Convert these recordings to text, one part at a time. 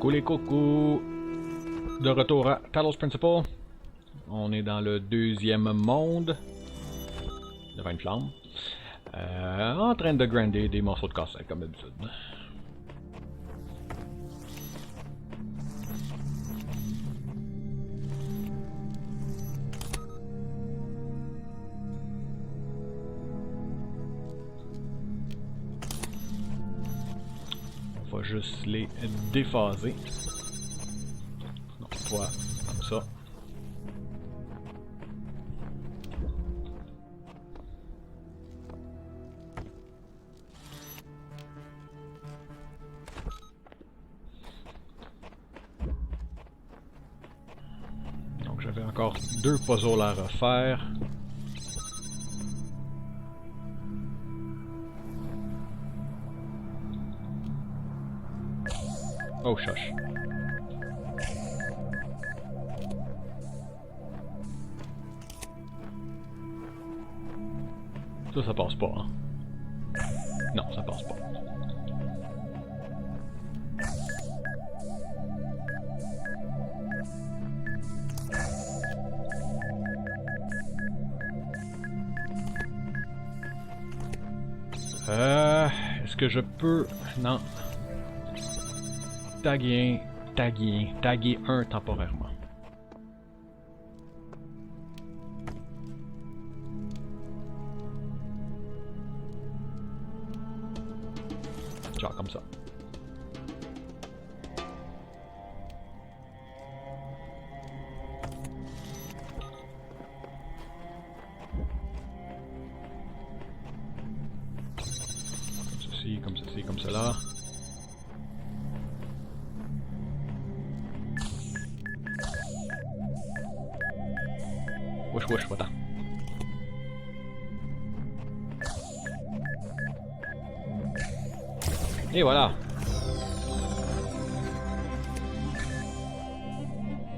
Coucou les coucous! De retour à Talos Principle. On est dans le deuxième monde. Devant une flamme. En train de grinder des morceaux de cassette comme d'habitude. On va juste les déphaser. Donc, voilà, comme ça. Donc j'avais encore 2 puzzles à refaire. Oh, shush. Ça passe pas, hein? Non, ça passe pas. Est-ce que je peux... Non. Taguer un temporairement. Genre comme ça. Comme ceci, comme cela. Wesh wesh, voilà. Et voilà.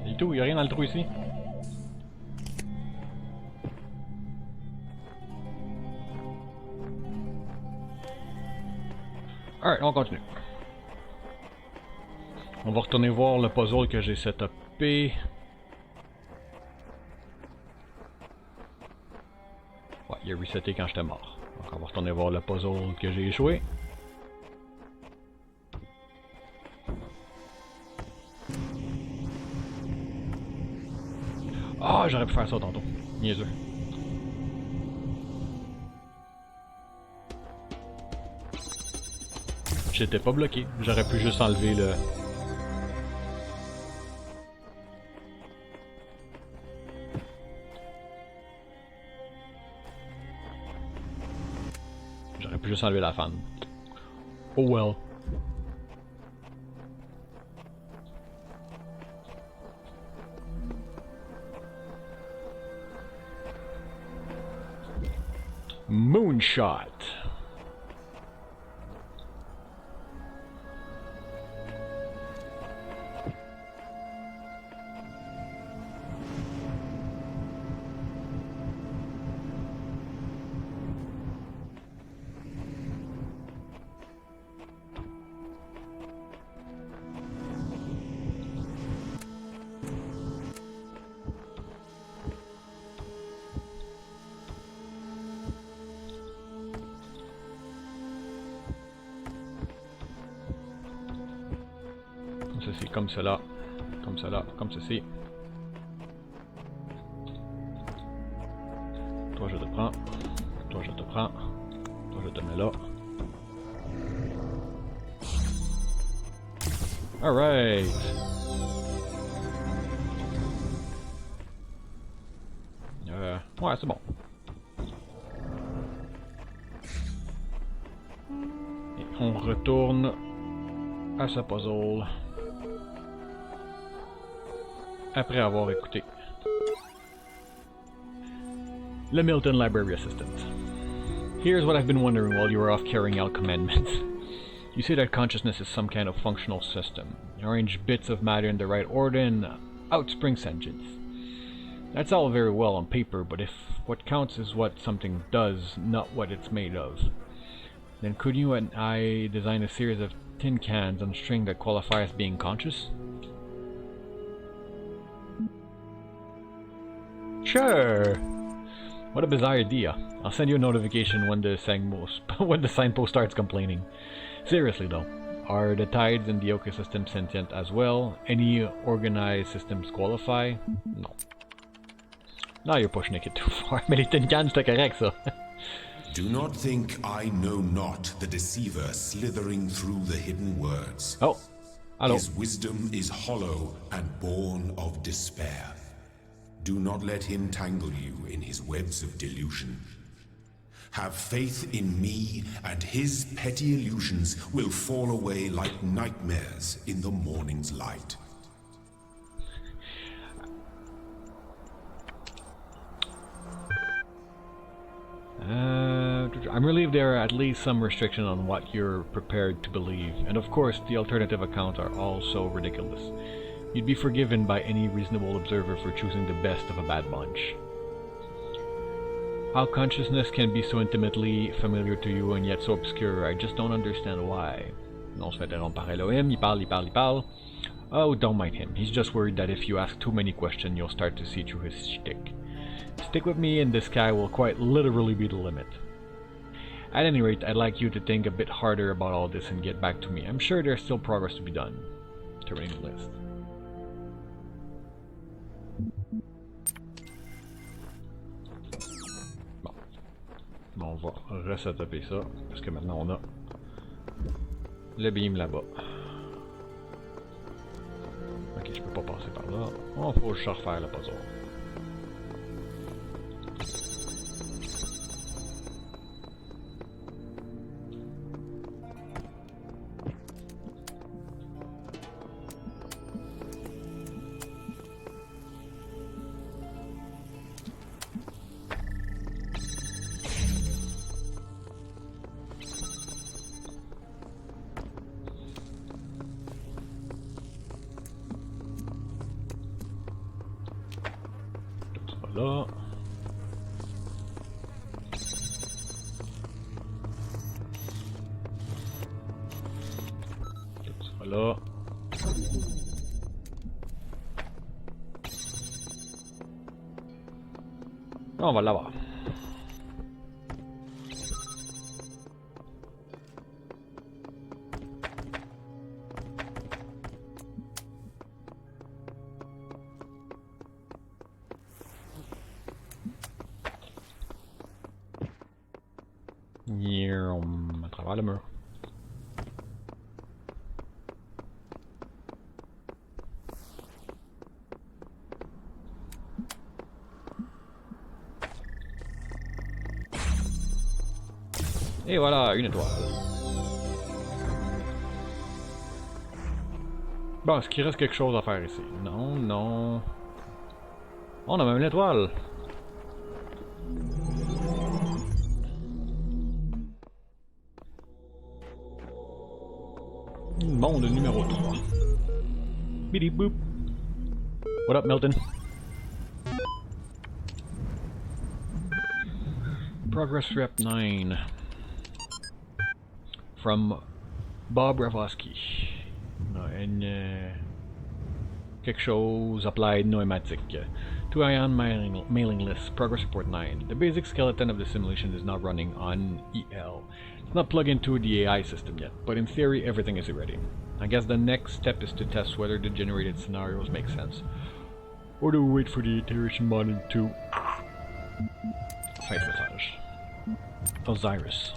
Et tout, il n'y a rien dans le trou ici. Alright, on continue. On va retourner voir le puzzle que j'ai setupé. Ouais, il a reseté quand j'étais mort. Donc on va retourner voir le puzzle que j'ai échoué. Ah, j'aurais pu faire ça tantôt. Niaiseux. J'étais pas bloqué. J'aurais pu juste enlever le... J'aurais pu juste enlever la fan. Oh well. Moonshot. Ceci, comme cela, comme cela, comme ceci. Toi je te prends, toi je te prends, toi je te mets là. Alright. Ouais, c'est bon. Et on retourne à ce puzzle. Après avoir écouté le Milton Library Assistant. Here's what I've been wondering while you were off carrying out commandments. You say that consciousness is some kind of functional system. You arrange bits of matter in the right order and out spring sentience. That's all very well on paper, but if what counts is what something does, not what it's made of, then could you and I design a series of tin cans on a string that qualify as being conscious? Sure! What a bizarre idea. I'll send you a notification when the signpost starts complaining. Seriously though, are the tides in the ecosystem sentient as well? Any organized systems qualify? No. Now you're pushing it too far. Mais les tin cans, c'était correct, ça. Do not think I know not the deceiver slithering through the hidden words. Oh, hello. His wisdom is hollow and born of despair. Do not let him tangle you in his webs of delusion. Have faith in me, and his petty illusions will fall away like nightmares in the morning's light. I'm relieved there are at least some restriction on what you're prepared to believe, and of course the alternative accounts are all so ridiculous. You'd be forgiven by any reasonable observer for choosing the best of a bad bunch. How consciousness can be so intimately familiar to you and yet so obscure, I just don't understand why. On se fait interrompre par Elohim, il parle. Oh, don't mind him. He's just worried that if you ask too many questions, you'll start to see through his shtick. Stick with me and the sky will quite literally be the limit. At any rate, I'd like you to think a bit harder about all this and get back to me. I'm sure there's still progress to be done. Terrain list. Bon, on va resetuper ça, parce que maintenant on a le beam là-bas. Ok, je peux pas passer par là. On faut juste refaire le puzzle. Là. Là. On va là-bas. À travers le mur. Et voilà, une étoile. Bon, est-ce qu'il reste quelque chose à faire ici? Non, non. On a même l'étoile. Monde numéro 3. Bidi boop. What up, Milton? Progress Rep 9. From Bob Ravosky. Quelque chose applied pneumatic. To Ion mailing list. Progress Report 9. The basic skeleton of the simulation is not running on EL. It's not plugged into the AI system yet, but in theory everything is ready. I guess the next step is to test whether the generated scenarios make sense. Or do we wait for the iteration modding to... Fight message. Osiris.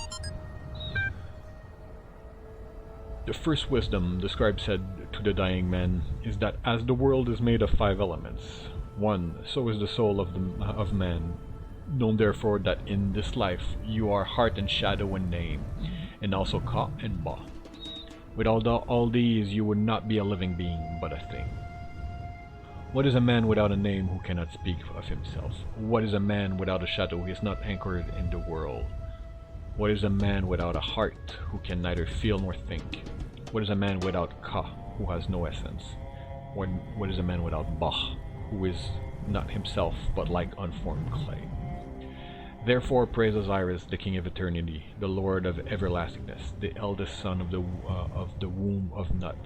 The first wisdom, the scribe said to the dying man, is that as the world is made of 5 elements, 1, so is the soul of man. Know therefore that in this life you are heart and shadow and name, and also Ka and Ba. Without all these you would not be a living being, but a thing. What is a man without a name who cannot speak of himself? What is a man without a shadow who is not anchored in the world? What is a man without a heart who can neither feel nor think? What is a man without Ka, who has no essence? What is a man without Ba, who is not himself but like unformed clay? Therefore praise Osiris, the King of Eternity, the Lord of Everlastingness, the eldest son of the womb of Nut,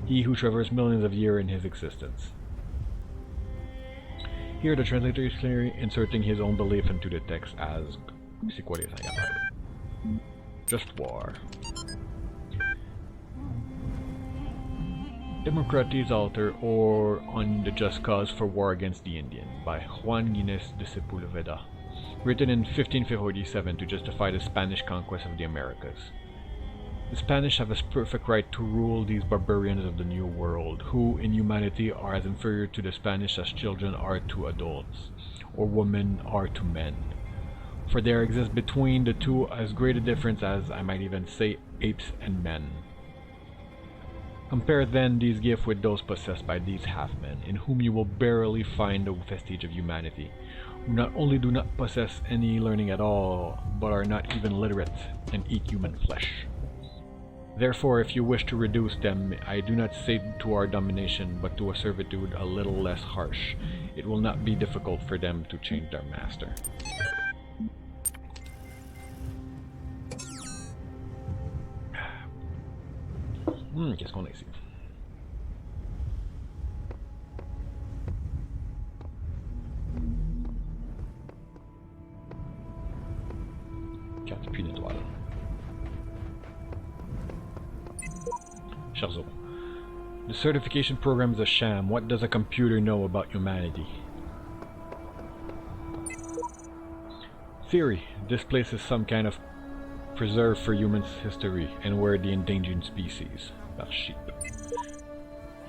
he who traversed millions of years in his existence. Here the translator is clearly inserting his own belief into the text as just war. Democrates Altar, or On the Just Cause for War Against the Indian, by Juan Ginés de Sepulveda, written in 1547 to justify the Spanish conquest of the Americas. The Spanish have a perfect right to rule these barbarians of the New World, who in humanity are as inferior to the Spanish as children are to adults, or women are to men. For there exists between the two as great a difference as, I might even say, apes and men. Compare then these gifts with those possessed by these half-men, in whom you will barely find a vestige of humanity, who not only do not possess any learning at all, but are not even literate, and eat human flesh. Therefore, if you wish to reduce them, I do not say to our domination, but to a servitude a little less harsh, it will not be difficult for them to change their master. Qu'est-ce qu'on a ici? Carte puis une étoile. Scherzo. The certification program is a sham. What does a computer know about humanity? Theory. This place is some kind of preserve for human history, and we're the endangered species. Par sheep.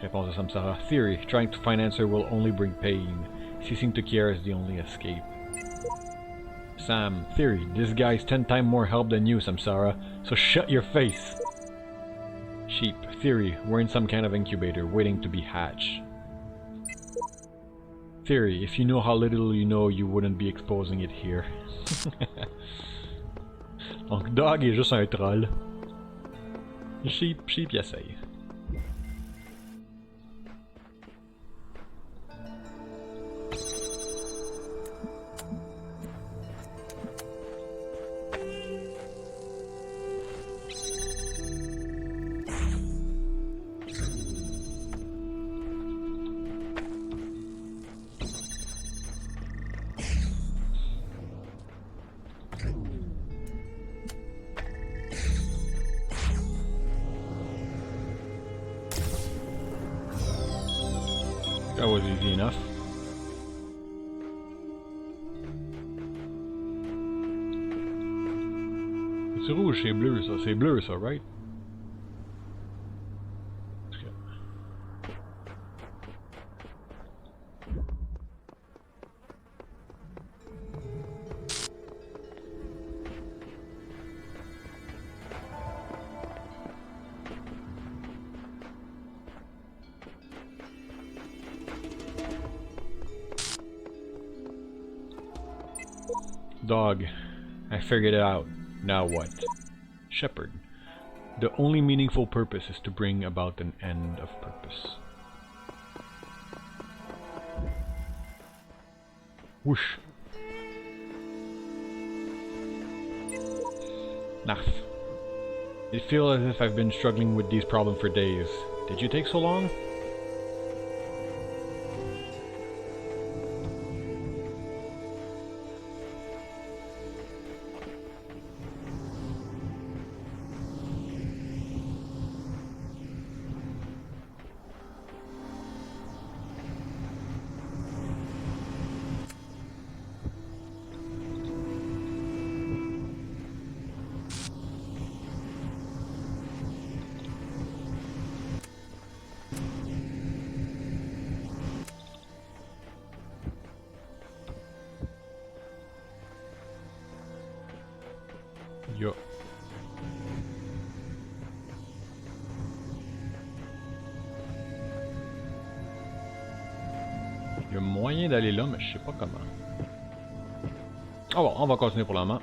Réponse de Samsara. Theory. Trying to find answer will only bring pain. Ceasing to care is the only escape. Sam. Theory. This guy's 10 times more help than you, Samsara, so shut your face. Sheep. Theory. We're in some kind of incubator, waiting to be hatched. Theory. If you know how little you know, you wouldn't be exposing it here. Donc Dog est juste un troll. Sheep il essaye. That was easy enough. C'est rouge, c'est bleu ça. C'est bleu ça, right? Dog. I figured it out. Now what? Shepherd. The only meaningful purpose is to bring about an end of purpose. Whoosh. Naff. It feels as if I've been struggling with these problems for days. Did you take so long? Yo. Il y a moyen d'aller là, mais je sais pas comment. Ah bon, on va continuer pour le moment.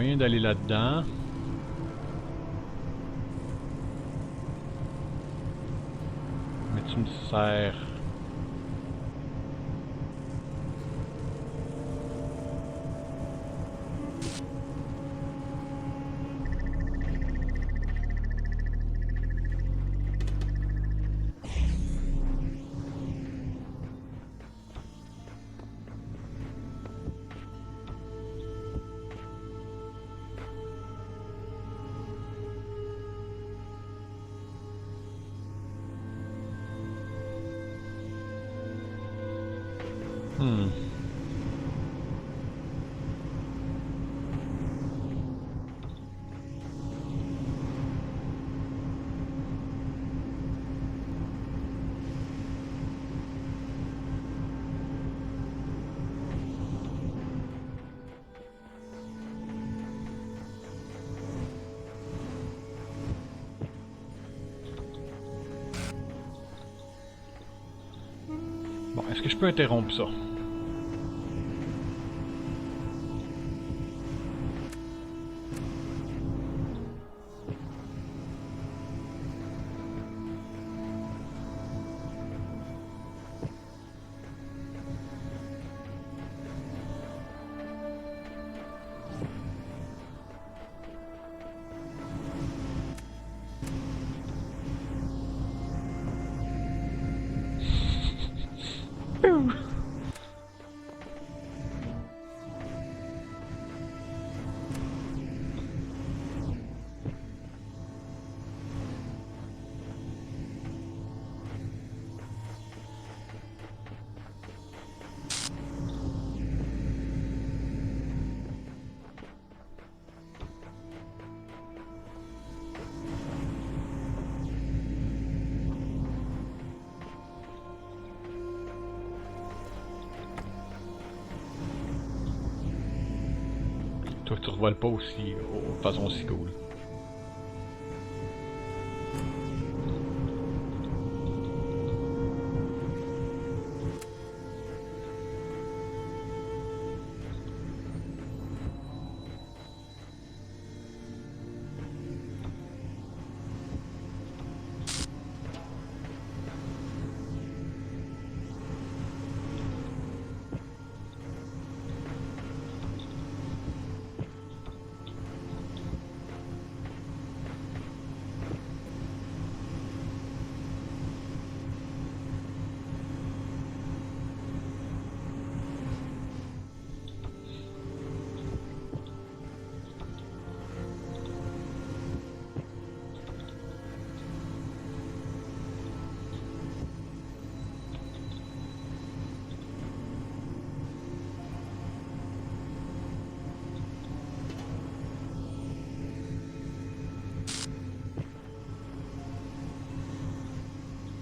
moyen d'aller là-dedans. Mais tu me sers... Bon, est-ce que je peux interrompre ça? Toi, tu revoles pas aussi, de façon aussi cool.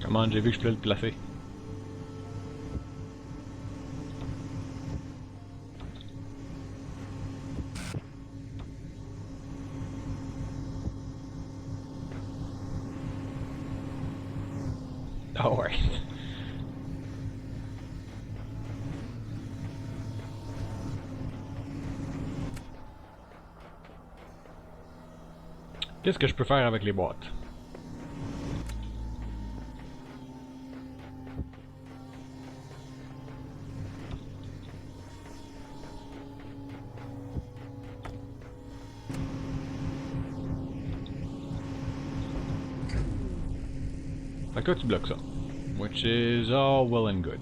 Comment j'ai vu que je pouvais le placer? Oh ouais. Qu'est-ce que je peux faire avec les boîtes? Fait que toi tu bloques ça. Which is all well and good.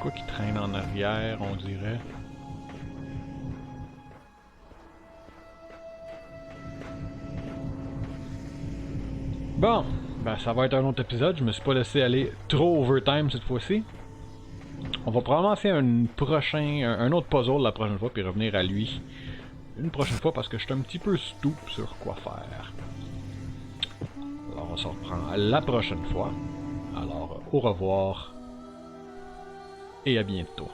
quoi qui traîne en arrière, on dirait. Bon, ben ça va être un autre épisode. Je me suis pas laissé aller trop overtime cette fois-ci. On va probablement faire un autre puzzle la prochaine fois, puis revenir à lui une prochaine fois parce que je suis un petit peu stoup sur quoi faire. Alors on se reprend la prochaine fois. Alors au revoir et à bientôt.